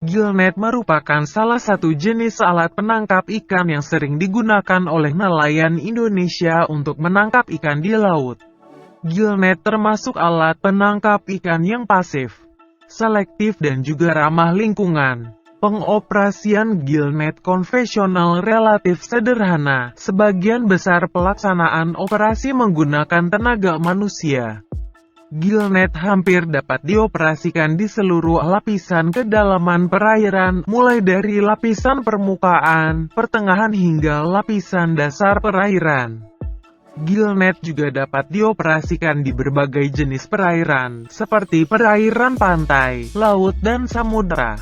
Gillnet merupakan salah satu jenis alat penangkap ikan yang sering digunakan oleh nelayan Indonesia untuk menangkap ikan di laut. Gillnet termasuk alat penangkap ikan yang pasif, selektif dan juga ramah lingkungan. Pengoperasian gillnet konvensional relatif sederhana, sebagian besar pelaksanaan operasi menggunakan tenaga manusia. Gillnet hampir dapat dioperasikan di seluruh lapisan kedalaman perairan, mulai dari lapisan permukaan, pertengahan hingga lapisan dasar perairan. Gillnet juga dapat dioperasikan di berbagai jenis perairan, seperti perairan pantai, laut dan samudera.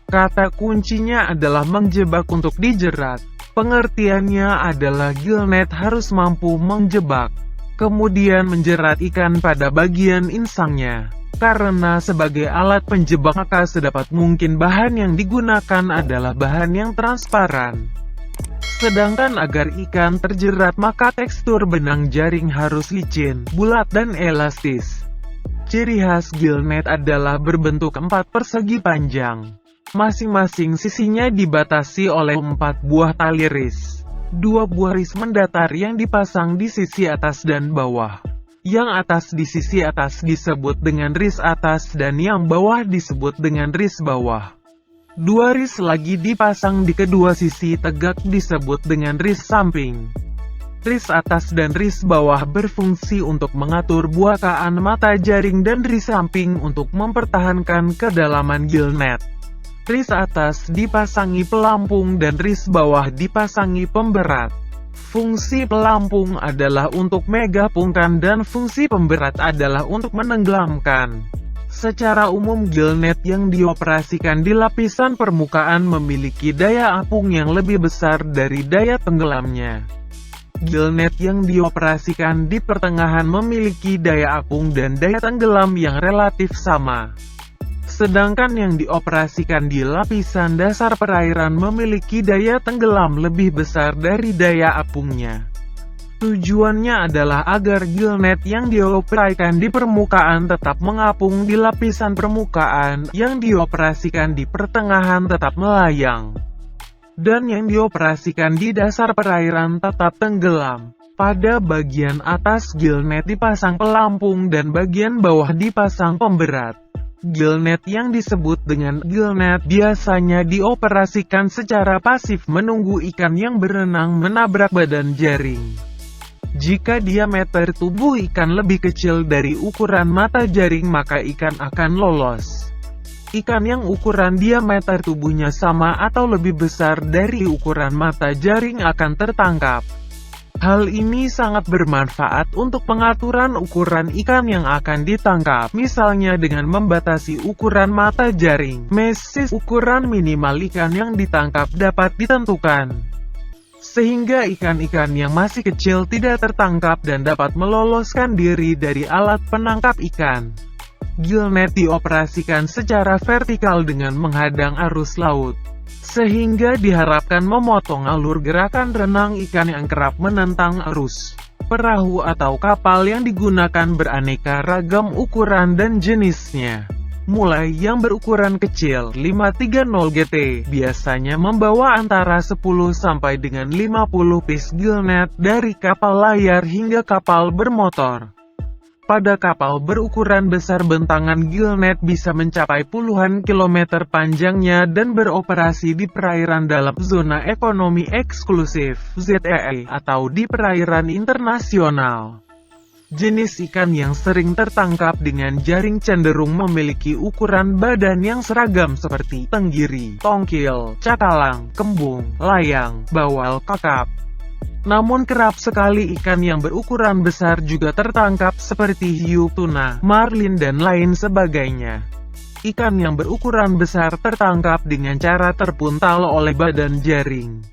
Kata kuncinya adalah menjebak untuk dijerat. Pengertiannya adalah gillnet harus mampu menjebak, kemudian menjerat ikan pada bagian insangnya. Karena sebagai alat penjebak maka sedapat mungkin bahan yang digunakan adalah bahan yang transparan. Sedangkan agar ikan terjerat maka tekstur benang jaring harus licin, bulat dan elastis. Ciri khas gillnet adalah berbentuk 4 persegi panjang. Masing-masing sisinya dibatasi oleh 4 buah tali ris. 2 buah ris mendatar yang dipasang di sisi atas dan bawah. Yang atas di sisi atas disebut dengan ris atas dan yang bawah disebut dengan ris bawah. 2 ris lagi dipasang di kedua sisi tegak disebut dengan ris samping. Ris atas dan ris bawah berfungsi untuk mengatur bukaan mata jaring dan ris samping untuk mempertahankan kedalaman gillnet. Ris atas dipasangi pelampung dan ris bawah dipasangi pemberat. Fungsi pelampung adalah untuk menggabungkan dan fungsi pemberat adalah untuk menenggelamkan. Secara umum gillnet yang dioperasikan di lapisan permukaan memiliki daya apung yang lebih besar dari daya tenggelamnya. Gillnet yang dioperasikan di pertengahan memiliki daya apung dan daya tenggelam yang relatif sama. Sedangkan yang dioperasikan di lapisan dasar perairan memiliki daya tenggelam lebih besar dari daya apungnya. Tujuannya adalah agar gillnet yang dioperasikan di permukaan tetap mengapung di lapisan permukaan, yang dioperasikan di pertengahan tetap melayang, dan yang dioperasikan di dasar perairan tetap tenggelam. Pada bagian atas gillnet dipasang pelampung dan bagian bawah dipasang pemberat. Gillnet yang disebut dengan gillnet biasanya dioperasikan secara pasif menunggu ikan yang berenang menabrak badan jaring. Jika diameter tubuh ikan lebih kecil dari ukuran mata jaring maka ikan akan lolos. Ikan yang ukuran diameter tubuhnya sama atau lebih besar dari ukuran mata jaring akan tertangkap. Hal ini sangat bermanfaat untuk pengaturan ukuran ikan yang akan ditangkap, misalnya dengan membatasi ukuran mata jaring. Mesis ukuran minimal ikan yang ditangkap dapat ditentukan, sehingga ikan-ikan yang masih kecil tidak tertangkap dan dapat meloloskan diri dari alat penangkap ikan. Gillnet dioperasikan secara vertikal dengan menghadang arus laut, sehingga diharapkan memotong alur gerakan renang ikan yang kerap menentang arus. Perahu atau kapal yang digunakan beraneka ragam ukuran dan jenisnya. Mulai yang berukuran kecil 530 GT, biasanya membawa antara 10 sampai dengan 50 piece gillnet, dari kapal layar hingga kapal bermotor. Pada kapal berukuran besar bentangan gillnet bisa mencapai puluhan kilometer panjangnya dan beroperasi di perairan dalam zona ekonomi eksklusif (ZEE) atau di perairan internasional. Jenis ikan yang sering tertangkap dengan jaring cenderung memiliki ukuran badan yang seragam seperti tenggiri, tongkil, cakalang, kembung, layang, bawal, kakap. Namun kerap sekali ikan yang berukuran besar juga tertangkap seperti hiu, tuna, marlin dan lain sebagainya. Ikan yang berukuran besar tertangkap dengan cara terpuntal oleh badan jaring.